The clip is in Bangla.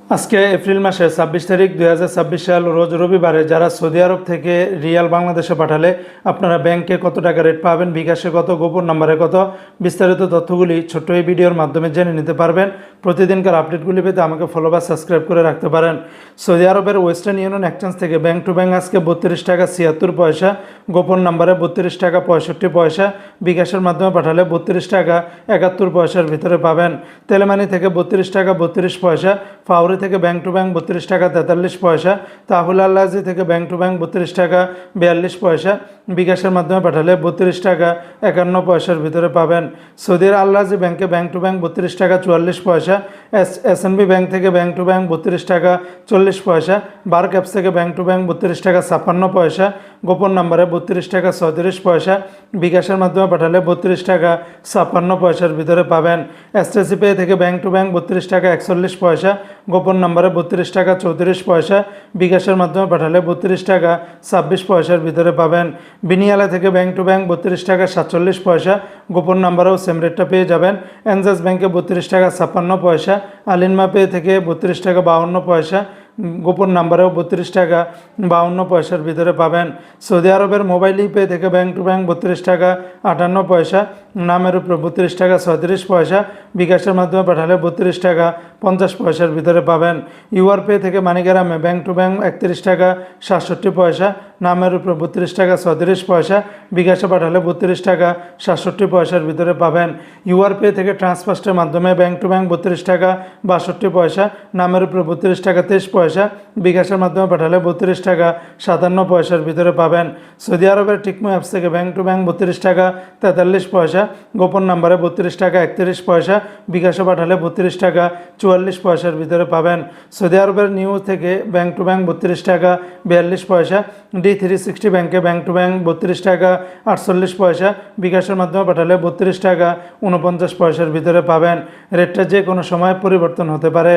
আজকে এপ্রিল মাসের ২৬ তারিখ ২০২৬ সাল রোজ রবিবারে যারা সৌদি আরব থেকে রিয়াল বাংলাদেশে পাঠালে আপনারা ব্যাংকে কত টাকা রেট পাবেন, বিকাশে কত, গোপন নাম্বারে কত, বিস্তারিত তথ্যগুলি ছোট্ট এই ভিডিওর মাধ্যমে জেনে নিতে পারবেন। প্রতিদিনকার আপডেটগুলি পেতে আমাকে ফলো বা সাবস্ক্রাইব করে রাখতে পারেন। সৌদি আরবের ওয়েস্টার্ন ইউনিয়ন এক্সচেঞ্জ থেকে ব্যাংক টু ব্যাংক আজকে 32 টাকা 76 পয়সা, গোপন নাম্বারে 32 টাকা 65 পয়সা, বিকাশের মাধ্যমে পাঠালে 32 টাকা 71 পয়সার ভিতরে পাবেন। তেলেমানি থেকে 32 টাকা 32 পয়সা, ফাউরি থেকে ব্যাংক টু ব্যাংক 32 টাকা 43 পয়সা, তাহুল আল্লাজি থেকে ব্যাংক টু ব্যাংক 32 টাকা 42 পয়সা, বিকাশের মাধ্যমে পাঠালে 32 টাকা 51 পয়সার ভিতরে পাবেন। সৌদির আল্লাজি ব্যাংকে ব্যাংক টু ব্যাংক 32 টাকা 44 পয়সা, এসএনবি ব্যাংক থেকে ব্যাংক টু ব্যাংক 32 টাকা 40 পয়সা, বার ক্যাপস থেকে ব্যাংক টু ব্যাংক 32 টাকা 56 পয়সা, গোপন নাম্বারে 32 টাকা 37 পয়সা, বিকাশের মাধ্যমে পাঠালে 32 টাকা 56 পয়সার ভিতরে পাবেন। এসটিসি পে থেকে ব্যাংক টু ব্যাংক 32 টাকা 41 পয়সা, গোপন নাম্বারে 32 টাকা 34 পয়সা, বিকাশের মাধ্যমে পাঠালে 32 টাকা 26 পয়সার ভিতরে পাবেন। বিনিয়ালা থেকে ব্যাংক টু ব্যাংক 32 টাকা 47 পয়সা, গোপন নাম্বারেও সেম রেটটা পেয়ে যাবেন। এনজাস ব্যাংকে 32 টাকা 56 পয়সা, আলিনমা পে থেকে 32 টাকা 52 পয়সা, গোপন নাম্বারেও 32 টাকা 52 পয়সার ভিতরে পাবেন। সৌদি আরবের মোবাইল পে থেকে ব্যাংক টু ব্যাংক 32 টাকা 58 পয়সা, নামের উপরে 32 টাকা 36 পয়সা, বিকাশের মাধ্যমে পাঠালে 32 টাকা 50 পয়সার ভিতরে পাবেন। ইউআর পে থেকে মানিগ্রামে ব্যাংক টু ব্যাংক 31 টাকা 67 পয়সা, নামের উপরে 32 টাকা 36 পয়সা, বিকাশে পাঠালে 32 টাকা 67 পয়সার ভিতরে পাবেন। ইউআর পে থেকে ট্রান্সফার্স্টের মাধ্যমে ব্যাংক টু ব্যাংক 32 টাকা 62 পয়সা, নামের উপরে 32 টাকা 23 পয়সা, বিকাশের মাধ্যমে পাঠালে 32 টাকা 57 পয়সার ভিতরে পাবেন। সৌদি আরবের টিকমো অ্যাপস থেকে ব্যাংক টু ব্যাংক 32 টাকা 43 পয়সা, গোপন নাম্বারে 32 টাকা 31 পয়সা, বিকাশে পাঠালে 32 টাকা 44 পয়সার ভিতরে পাবেন। সৌদি আরবের নিউ থেকে ব্যাংক টু ব্যাংক 32 টাকা 42 পয়সা, D360 ব্যাংকে ব্যাংক টু ব্যাংক 32 টাকা 48 পয়সা, বিকাশের মাধ্যমে পাঠালে 32 টাকা 49 পয়সার ভিতরে পাবেন। রেটটা যে কোনো সময় পরিবর্তন হতে পারে।